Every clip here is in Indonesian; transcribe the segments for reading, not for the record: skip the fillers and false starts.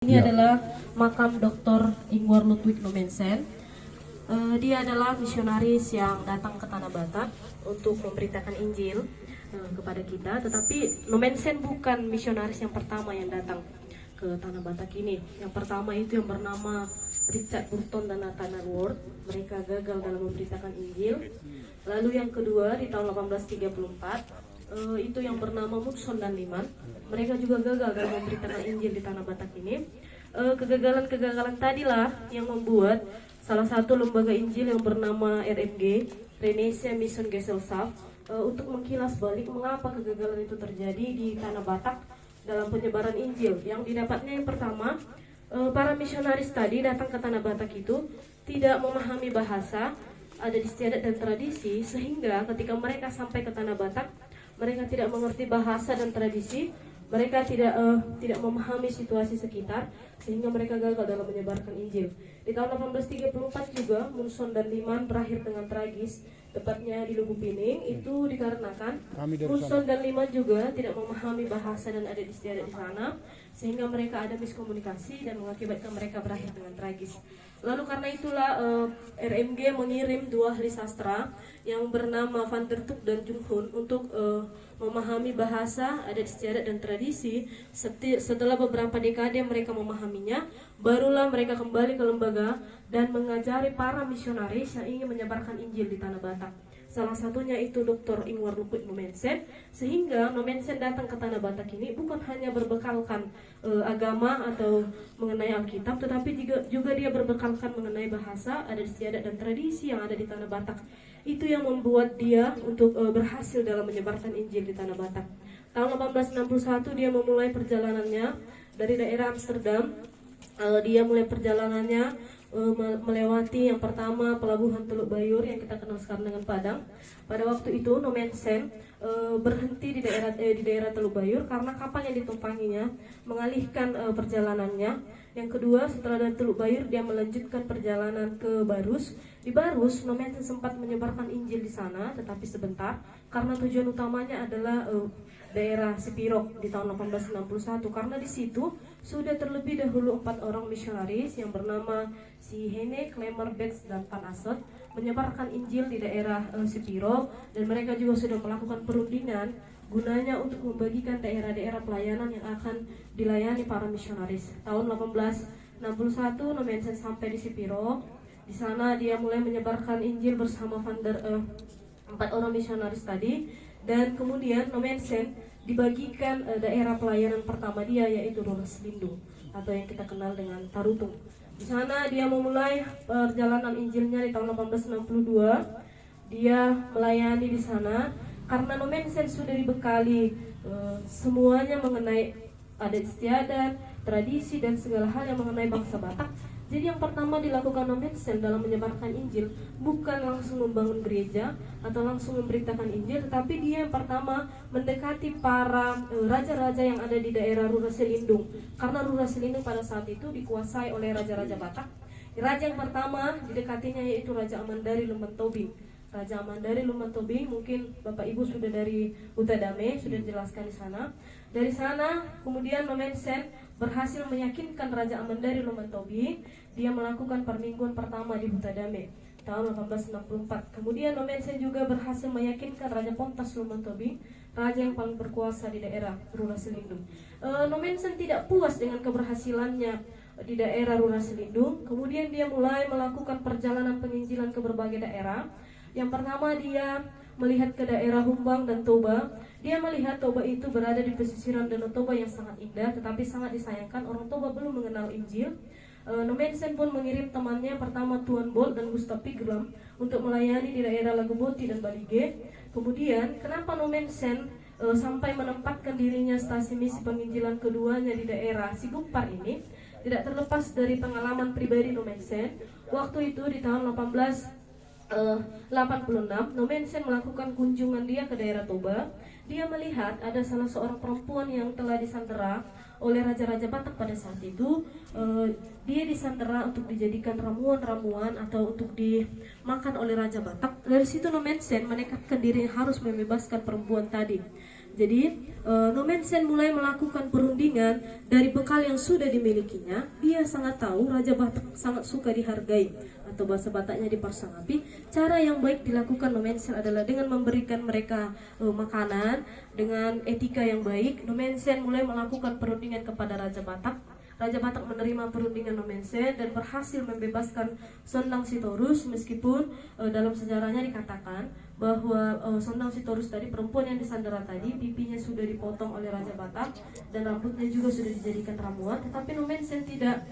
Ini adalah makam Dr. Ingvar Ludwig Nommensen. Dia adalah misionaris yang datang ke Tanah Batak untuk memberitakan Injil kepada kita. Tetapi Nommensen bukan misionaris yang pertama yang datang ke Tanah Batak ini. Yang pertama itu yang bernama Richard Burton dan Nathanael Ward. Mereka gagal dalam memberitakan Injil. Lalu yang kedua di tahun 1834 itu yang bernama Mudson dan Liman. Mereka juga gagal dalam memberitakan Injil di Tanah Batak ini. Kegagalan-kegagalan tadilah yang membuat salah satu lembaga Injil yang bernama RMG, Renaissance Mission Gesellschaft, untuk mengkilas balik mengapa kegagalan itu terjadi di Tanah Batak dalam penyebaran Injil. Yang didapatnya yang pertama, para misionaris tadi datang ke Tanah Batak itu tidak memahami bahasa, adat istiadat dan tradisi, sehingga ketika mereka sampai ke Tanah Batak, mereka tidak mengerti bahasa dan tradisi, mereka tidak memahami situasi sekitar, sehingga mereka gagal dalam menyebarkan Injil. Di tahun 1834 juga Mudson dan Liman berakhir dengan tragis, tepatnya di Lubuk Pining. Itu dikarenakan Mudson dan Liman juga tidak memahami bahasa dan adat istiadat di sana, sehingga mereka ada miskomunikasi dan mengakibatkan mereka berakhir dengan tragis. Lalu karena itulah RMG mengirim dua ahli sastra yang bernama Van der Tuuk dan Jung Hoon untuk memahami bahasa, adat istiadat dan tradisi. Setelah beberapa dekade mereka memahaminya, barulah mereka kembali ke lembaga dan mengajari para misionaris yang ingin menyebarkan Injil di Tanah Batak. Salah satunya itu Dr. Ingvar Ludwig Nommensen, sehingga Nommensen datang ke Tanah Batak ini bukan hanya berbekalkan agama atau mengenai Alkitab, tetapi juga dia berbekalkan mengenai bahasa, adat istiadat dan tradisi yang ada di Tanah Batak. Itu yang membuat dia untuk berhasil dalam menyebarkan Injil di Tanah Batak. Tahun 1861 dia memulai perjalanannya dari daerah Amsterdam. Dia mulai perjalanannya melewati yang pertama pelabuhan Teluk Bayur yang kita kenal sekarang dengan Padang. Pada waktu itu Nommensen berhenti di daerah Teluk Bayur karena kapal yang ditumpanginya mengalihkan perjalanannya. Yang kedua, setelah dari Teluk Bayur dia melanjutkan perjalanan ke Barus. Di Barus Nommensen sempat menyebarkan Injil di sana, tetapi sebentar karena tujuan utamanya adalah daerah Sipirok di tahun 1861, karena di situ sudah terlebih dahulu 4 orang misionaris yang bernama si Hene, Klemer, Betz dan Van Asselt menyebarkan Injil di daerah Sipirok, dan mereka juga sudah melakukan perundingan gunanya untuk membagikan daerah-daerah pelayanan yang akan dilayani para misionaris. Tahun 1861 Nommensen sampai di Sipirok. Di sana dia mulai menyebarkan Injil bersama 4 orang misionaris tadi. Dan kemudian Nommensen dibagikan daerah pelayanan pertama dia, yaitu Ruras Lindung atau yang kita kenal dengan Tarutung. Di sana dia memulai perjalanan Injilnya di tahun 1862. Dia melayani di sana karena Nommensen sudah dibekali semuanya mengenai adat istiadat, tradisi dan segala hal yang mengenai bangsa Batak. Jadi yang pertama dilakukan Nommensen dalam menyebarkan Injil bukan langsung membangun gereja atau langsung memberitakan Injil, tetapi dia yang pertama mendekati para raja-raja yang ada di daerah Ruras Selindung. Karena Ruras Selindung pada saat itu dikuasai oleh raja-raja Batak. Raja yang pertama didekatinya yaitu Raja Amandari Lumban Tobing. Raja Amandari Lumban Tobing, mungkin Bapak Ibu sudah dari Utadame, sudah dijelaskan di sana. Dari sana kemudian Nommensen berhasil meyakinkan Raja Amandari Lumban Tobing. Dia melakukan permingguan pertama di Utadame tahun 1864. Kemudian Nommensen juga berhasil meyakinkan Raja Pontas Lumban Tobing, raja yang paling berkuasa di daerah Ruras Selindung. Nommensen tidak puas dengan keberhasilannya di daerah Ruras Selindung. Kemudian dia mulai melakukan perjalanan penginjilan ke berbagai daerah. Yang pertama dia melihat ke daerah Humbang dan Toba. Dia melihat Toba itu berada di pesisiran Danau Toba yang sangat indah, tetapi sangat disayangkan orang Toba belum mengenal Injil. Nommensen pun mengirim temannya pertama Tuan Bolt dan Gustav Pigram untuk melayani di daerah Lagoboti dan Balige. Kemudian kenapa Nommensen sampai menempatkan dirinya stasi misi penginjilan keduanya di daerah Sigupar ini tidak terlepas dari pengalaman pribadi Nommensen. Waktu itu di tahun 1886 Nommensen melakukan kunjungan dia ke daerah Toba. Dia melihat ada salah seorang perempuan yang telah disandera oleh raja-raja Batak pada saat itu. Dia disandera untuk dijadikan ramuan-ramuan atau untuk dimakan oleh raja Batak. Dari situ Nommensen menekadkan diri harus membebaskan perempuan tadi. Jadi Nomensen mulai melakukan perundingan dari bekal yang sudah dimilikinya. Dia sangat tahu Raja Batak sangat suka dihargai, atau bahasa Bataknya dipersangapi. Cara yang baik dilakukan Nomensen adalah dengan memberikan mereka makanan dengan etika yang baik. Nomensen mulai melakukan perundingan kepada Raja Batak. Raja Batak menerima perundingan Nomensen dan berhasil membebaskan Sondang Sitorus, meskipun dalam sejarahnya dikatakan bahwa Sondang Sitorus tadi, perempuan yang disandera tadi, pipinya sudah dipotong oleh Raja Batak dan rambutnya juga sudah dijadikan ramuan, tetapi Nomensen tidak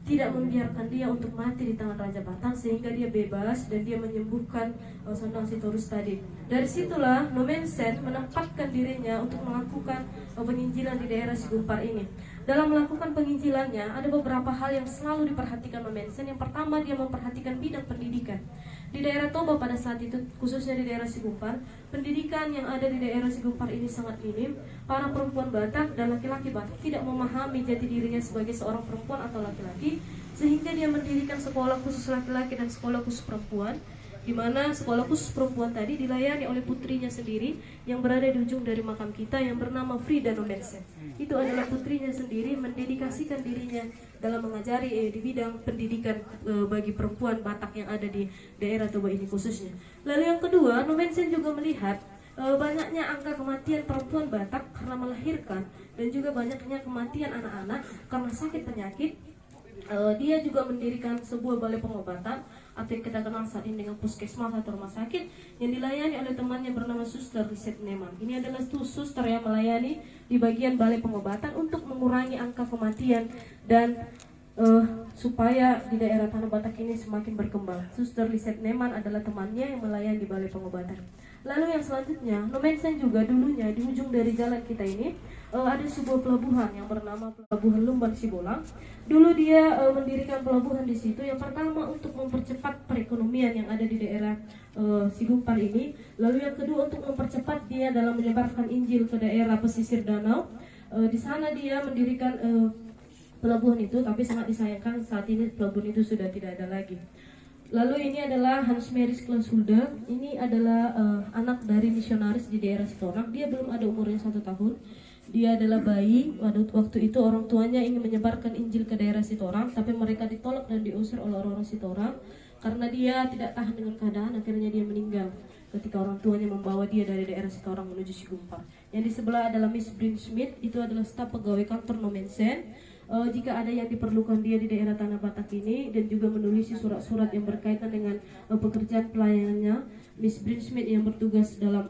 membiarkan dia untuk mati di tangan Raja Batak, sehingga dia bebas dan dia menyembuhkan Sondang Sitorus tadi. Dari situlah Nomensen menempatkan dirinya untuk melakukan penginjilan di daerah Sigumpar ini. Dalam melakukan penginjilannya ada beberapa hal yang selalu diperhatikan Nomensen. Yang pertama, dia memperhatikan bidang pendidikan. Di daerah Toba pada saat itu, khususnya di daerah Sigumpar, pendidikan yang ada di daerah Sigumpar ini sangat minim. Para perempuan Batak dan laki-laki Batak tidak memahami jati dirinya sebagai seorang perempuan atau laki-laki, sehingga dia mendirikan sekolah khusus laki-laki dan sekolah khusus perempuan, di mana sekolah khusus perempuan tadi dilayani oleh putrinya sendiri yang berada di ujung dari makam kita, yang bernama Frida Nomensen. Itu adalah putrinya sendiri mendedikasikan dirinya dalam mengajari di bidang pendidikan bagi perempuan Batak yang ada di daerah Toba ini khususnya. Lalu yang kedua, Nomensen juga melihat banyaknya angka kematian perempuan Batak karena melahirkan, dan juga banyaknya kematian anak-anak karena sakit penyakit. Dia juga mendirikan sebuah balai pengobatan atau yang kita kenal saat ini dengan puskesmas atau rumah sakit, yang dilayani oleh temannya bernama Suster Lisette Neman. Ini adalah suster yang melayani di bagian balai pengobatan untuk mengurangi angka kematian dan supaya di daerah Tanah Batak ini semakin berkembang. Suster Lisette Neman adalah temannya yang melayani di balai pengobatan. Lalu yang selanjutnya, Nomensen juga dulunya di ujung dari jalan kita ini ada sebuah pelabuhan yang bernama Pelabuhan Lumban Sibolang. Dulu dia mendirikan pelabuhan di situ. Yang pertama untuk mempercepat perekonomian yang ada di daerah Sigumpar ini. Lalu yang kedua untuk mempercepat dia dalam menyebarkan Injil ke daerah pesisir danau. Di sana dia mendirikan pelabuhan itu, tapi sangat disayangkan saat ini pelabuhan itu sudah tidak ada lagi. Lalu ini adalah Hans Meris Klashulda. Ini adalah anak dari misionaris di daerah Sitorang. Dia belum ada umurnya 1 tahun. Dia adalah bayi. Waktu itu orang tuanya ingin menyebarkan Injil ke daerah Sitorang, tapi mereka ditolak dan diusir oleh orang-orang Sitorang karena dia tidak tahan dengan keadaan. Akhirnya dia meninggal ketika orang tuanya membawa dia dari daerah Sitorang menuju Sigumpar. Yang di sebelah adalah Miss Bryn Smith. Itu adalah staf pegawai kantor Nomensen. Jika ada yang diperlukan dia di daerah Tanah Batak ini, dan juga menulis surat-surat yang berkaitan dengan pekerjaan pelayanannya. Miss Bryn Smith yang bertugas dalam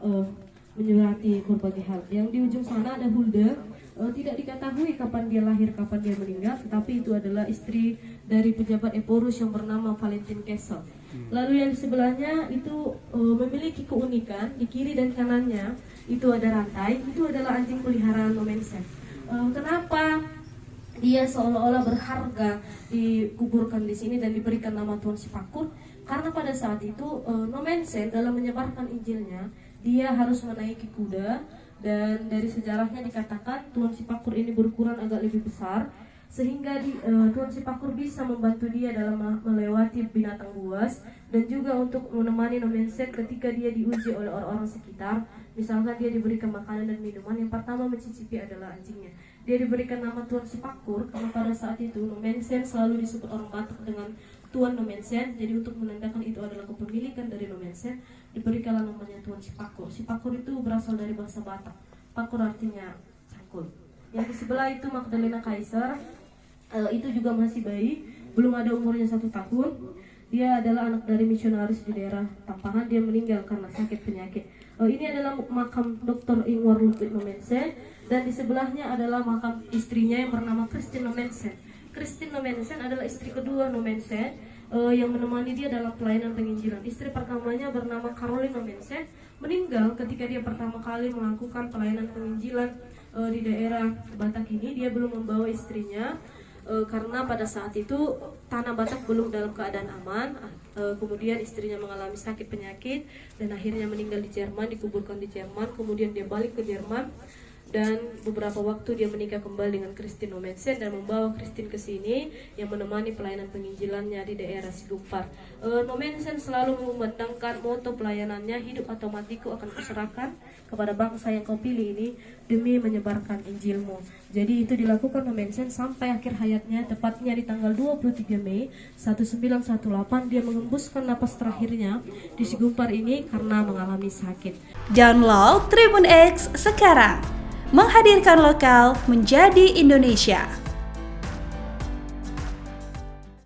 menyurati berbagai hal. Yang di ujung sana ada Hulda. Tidak diketahui kapan dia lahir, kapan dia meninggal, tetapi itu adalah istri dari pejabat Eporus yang bernama Valentin Kessel. Lalu yang di sebelahnya itu memiliki keunikan. Di kiri dan kanannya itu ada rantai. Itu adalah anjing peliharaan Nomensen. Kenapa dia seolah-olah berharga dikuburkan di sini dan diberikan nama Tuan Sipakur? Karena pada saat itu Nomensen dalam menyebarkan Injilnya, dia harus menaiki kuda, dan dari sejarahnya dikatakan Tuan Sipakur ini berukuran agak lebih besar, sehingga Tuan Sipakur bisa membantu dia dalam melewati binatang buas, dan juga untuk menemani Nomensen ketika dia diuji oleh orang-orang sekitar. Misalkan dia diberikan makanan dan minuman, yang pertama mencicipi adalah anjingnya. Dia diberikan nama Tuan Sipakur karena pada saat itu Nomensen selalu disebut orang Batak dengan Tuan Nomensen. Jadi untuk menandakan itu adalah kepemilikan dari Nomensen, diberikanlah namanya Tuan Sipakur. Sipakur itu berasal dari bahasa Batak. Pakur artinya cangkul. Yang di sebelah itu Magdalena Kaiser. Itu juga masih bayi, belum ada umurnya 1 tahun. Dia adalah anak dari misionaris di daerah Tampangan. Dia meninggal karena sakit penyakit. Ini adalah makam Dr. Ingvar Ludwig Nomensen, dan di sebelahnya adalah makam istrinya yang bernama Christine Nomensen. Christine Nomensen adalah istri kedua Nomensen yang menemani dia dalam pelayanan penginjilan. Istri pertamanya bernama Caroline Nomensen, meninggal ketika dia pertama kali melakukan pelayanan penginjilan di daerah Batak ini. Dia belum membawa istrinya karena pada saat itu Tanah Batak belum dalam keadaan aman. Kemudian istrinya mengalami sakit penyakit dan akhirnya meninggal di Jerman, dikuburkan di Jerman. Kemudian dia balik ke Jerman dan beberapa waktu dia menikah kembali dengan Christine Nomensen dan membawa Christine ke sini yang menemani pelayanan penginjilannya di daerah Sigumpar. Nomensen selalu memandangkan moto pelayanannya, hidup atau matiku akan kuserahkan kepada bangsa yang kau pilih ini demi menyebarkan Injilmu. Jadi itu dilakukan Nomensen sampai akhir hayatnya, tepatnya di tanggal 23 Mei 1918 dia mengembuskan napas terakhirnya di Sigumpar ini karena mengalami sakit. Download Tribun X sekarang, menghadirkan lokal menjadi Indonesia.